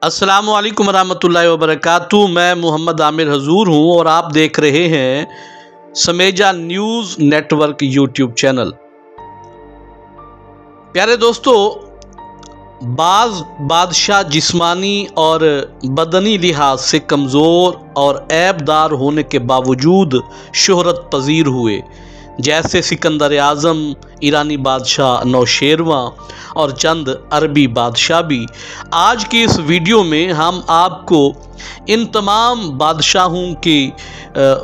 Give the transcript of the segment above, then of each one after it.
अस्सलामु अलैकुम वरहमतुल्लाहि वबरकातुहू। मैं मोहम्मद आमिर हजूर हूँ और आप देख रहे हैं Sameja news network YouTube channel. प्यारे दोस्तों, बाज़ बादशाह जिस्मानी और बदनी लिहाज से कमज़ोर और ऐबदार होने के बावजूद शोहरत पजीर हुए, जैसे सिकंदर आज़म, ईरानी बादशाह नौशेरवां और चंद अरबी बादशाह भी। आज की इस वीडियो में हम आपको इन तमाम बादशाहों की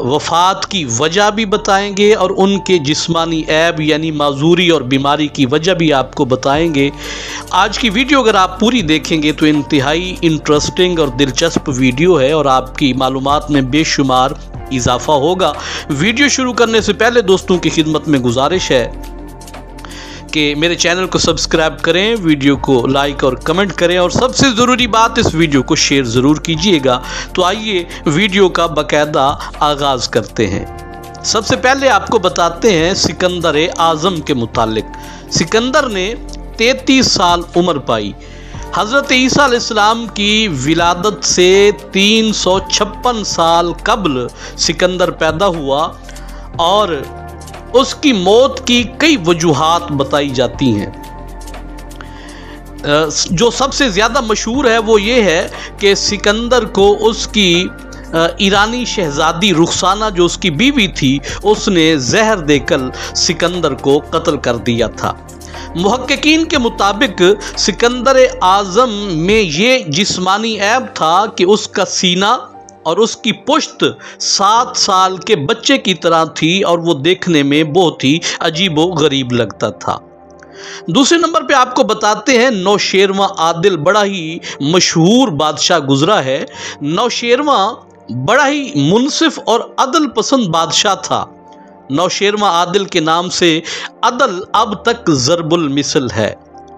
वफ़ात की वजह भी बताएंगे और उनके जिस्मानी ऐब यानी माजूरी और बीमारी की वजह भी आपको बताएंगे। आज की वीडियो अगर आप पूरी देखेंगे तो इंतहाई इंटरेस्टिंग और दिलचस्प वीडियो है और आपकी मालूमात में बेशुमार इजाफा होगा। वीडियो शुरू करने से पहले दोस्तों की खिदमत में गुजारिश है कि मेरे चैनल को सब्सक्राइब करें, वीडियो को लाइक और कमेंट करें और सबसे ज़रूरी बात, इस वीडियो को शेयर ज़रूर कीजिएगा। तो आइए वीडियो का बाकायदा आगाज़ करते हैं। सबसे पहले आपको बताते हैं सिकंदर आज़म के मुतालिक। सिकंदर ने 33 साल उम्र पाई। हज़रत ईसा अलैहिस्सलाम की विलादत से 356 साल कबल सिकंदर पैदा हुआ और उसकी मौत की कई वजूहात बताई जाती हैं। जो सबसे ज़्यादा मशहूर है वो ये है कि सिकंदर को उसकी ईरानी शहज़ादी रुखसाना जो उसकी बीवी थी, उसने जहर देकर सिकंदर को कत्ल कर दिया था। मुहक्किकीन के मुताबिक सिकंदर आज़म में ये जिस्मानी ऐब था कि उसका सीना और उसकी पुश्त 7 साल के बच्चे की तरह थी और वो देखने में बहुत ही अजीब व गरीब लगता था। दूसरे नंबर पे आपको बताते हैं नौशेरवां आदिल, बड़ा ही मशहूर बादशाह गुजरा है। नौशेरवां बड़ा ही मुनसिफ और अदल पसंद बादशाह था। नौशेरवां आदिल के नाम से अदल अब तक ज़रबुल मिसल है।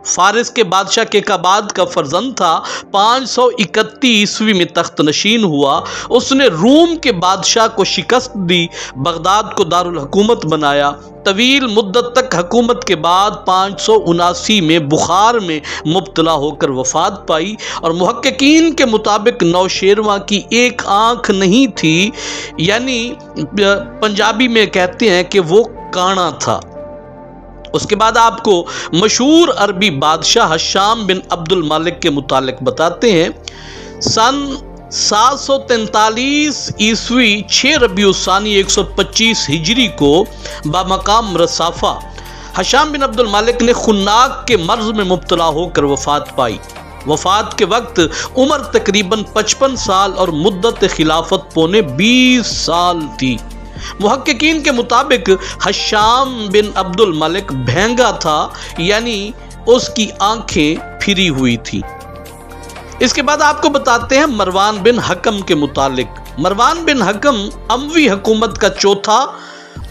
फारिस के बादशाह केकाबाद का फर्जंद था। 531 ईस्वी में तख्त नशीन हुआ। उसने रूम के बादशाह को शिकस्त दी, बगदाद को दारुल हुकूमत बनाया। तवील मुद्दत तक हुकूमत के बाद 579 में बुखार में मुब्तला होकर वफ़ात पाई और मुहक्किकीन के मुताबिक नौशेरवां की एक आँख नहीं थी, यानी पंजाबी में कहते हैं कि वो काना था। उसके बाद आपको मशहूर अरबी बादशाह हशाम बिन अब्दुल मालिक के मुतालिक बताते हैं। सन 743 ईस्वी 6 रबीउस्सानी 125 हिजरी को बामकाम रसाफा हशाम बिन अब्दुल मालिक ने खुन्नाक के मर्ज में मुब्तला होकर वफ़ात पाई। वफ़ात के वक्त उम्र तकरीबन 55 साल और मुद्दत खिलाफत पौने 20 साल थी। मुहक्किकीन के मुताबिक हशाम बिन अब्दुल मलिक भेंगा था, यानी उसकी आंखें फिरी हुई थी। इसके बाद आपको बताते हैं मरवान बिन हकम के मुतालिक। मरवान बिन हकम अमवी हुकूमत का चौथा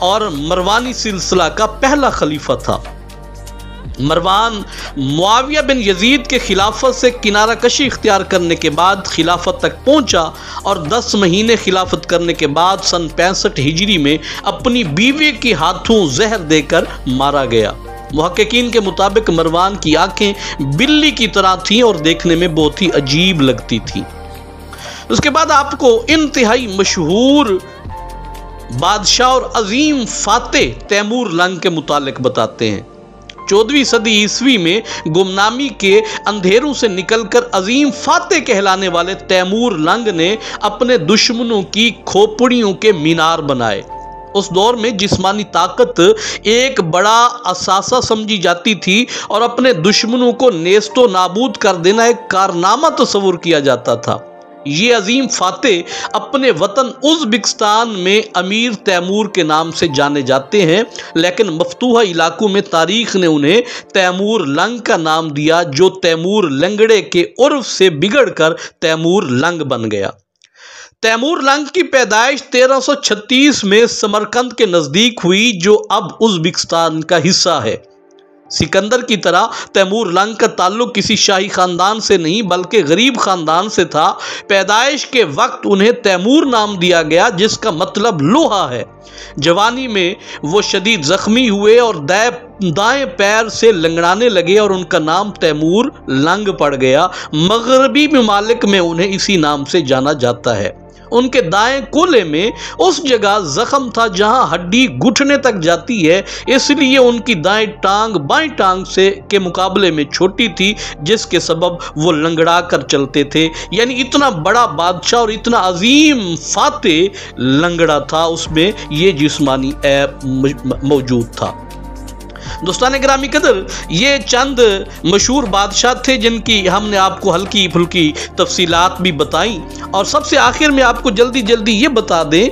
और मरवानी सिलसिला का पहला खलीफा था। मरवान मुआविया बिन यजीद के खिलाफत से किनारा कशी इख्तियार करने के बाद खिलाफत तक पहुंचा और 10 महीने खिलाफत करने के बाद सन 65 हिजरी में अपनी बीवी के हाथों जहर देकर मारा गया। मुहक्किकीन के मुताबिक मरवान की आंखें बिल्ली की तरह थीं और देखने में बहुत ही अजीब लगती थी। उसके बाद आपको इंतहाई मशहूर बादशाह और अजीम फातेह तैमूर लंग के मुतालिक बताते हैं। 14वीं सदी ईस्वी में गुमनामी के अंधेरों से निकलकर अजीम फातेह कहलाने वाले तैमूर लंग ने अपने दुश्मनों की खोपड़ियों के मीनार बनाए। उस दौर में जिस्मानी ताकत एक बड़ा असासा समझी जाती थी और अपने दुश्मनों को नेस्तो नाबूद कर देना एक कारनामा तस्वुर किया जाता था। ये अजीम फातेह अपने वतन उज़्बेकिस्तान में अमीर तैमूर के नाम से जाने जाते हैं, लेकिन मफतूहा इलाकों में तारीख ने उन्हें तैमूर लंग का नाम दिया, जो तैमूर लंगड़े के उर्फ से बिगड़कर तैमूर लंग बन गया। तैमूर लंग की पैदाइश 1336 में समरकंद के नज़दीक हुई, जो अब उज़्बेकिस्तान का हिस्सा है। سکندر کی طرح تیمور لنگ کا تعلق کسی شاہی خاندان سے نہیں بلکہ غریب خاندان سے تھا۔ پیدائش کے وقت انہیں تیمور نام دیا گیا جس کا مطلب لوہا ہے۔ جوانی میں وہ شدید زخمی ہوئے اور دائیں پیر سے لنگڑانے لگے اور ان کا نام تیمور لنگ پڑ گیا۔ مغربی ممالک میں انہیں اسی نام سے جانا جاتا ہے۔ ان کے دائیں کولے میں اس جگہ زخم تھا جہاں ہڈی گھٹنے تک جاتی ہے، اس لیے ان کی دائیں ٹانگ بائیں ٹانگ کے مقابلے میں چھوٹی تھی، جس کے سبب وہ لنگڑا کر چلتے تھے۔ یعنی اتنا بڑا بادشاہ اور اتنا عظیم فاتح لنگڑا تھا، اس میں یہ جسمانی عیب موجود تھا۔ دوستان گرامی قدر، یہ چند مشہور بادشاہ تھے جن کی ہم نے آپ کو ہلکی پھلکی تفصیلات بھی بتائیں، اور سب سے آخر میں آپ کو جلدی یہ بتا دیں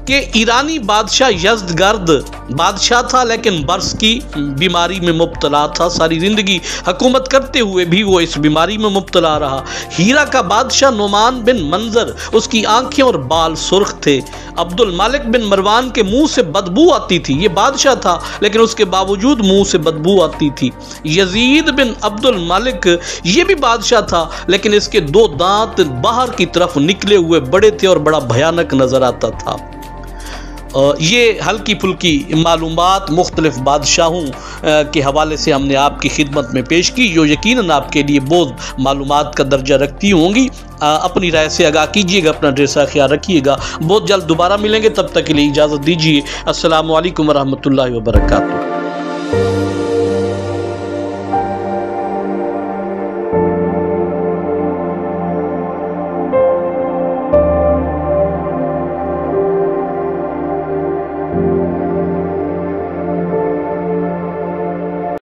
کہ ایرانی بادشاہ یزدگرد بادشاہ تھا لیکن برس کی بیماری میں مبتلا تھا۔ ساری زندگی حکومت کرتے ہوئے بھی وہ اس بیماری میں مبتلا رہا۔ ہیرا کا بادشاہ نعمان بن منظر، اس کی آنکھیں اور بال سرخ تھے۔ عبد الملک بن مروان کے منہ سے بدبو آتی تھی، یہ بادشاہ تھا لیکن اس کے باوجود منہ سے بدبو آتی تھی۔ یزید بن عبد الملک، یہ بھی بادشاہ تھا لیکن اس کے 2 دانت باہر کی طرف نکلے ہوئے بڑے تھے اور بڑا بھیانک نظر آتا تھا۔ یہ ہلکی پھلکی معلومات مختلف بادشاہوں کے حوالے سے ہم نے آپ کی خدمت میں پیش کی، جو یقیناً آپ کے لیے بہت معلومات کا درجہ رکھتی ہوں گی۔ اپنی رائے سے آگاہ کیجیے گا، اپنا ڈھیر سارا خیال رکھیے گا۔ بہت جلد دوبارہ ملیں گے، تب تک کے لیے اجازت دیجیے۔ السلام علیکم ورحمۃ اللہ وبرکاتہ۔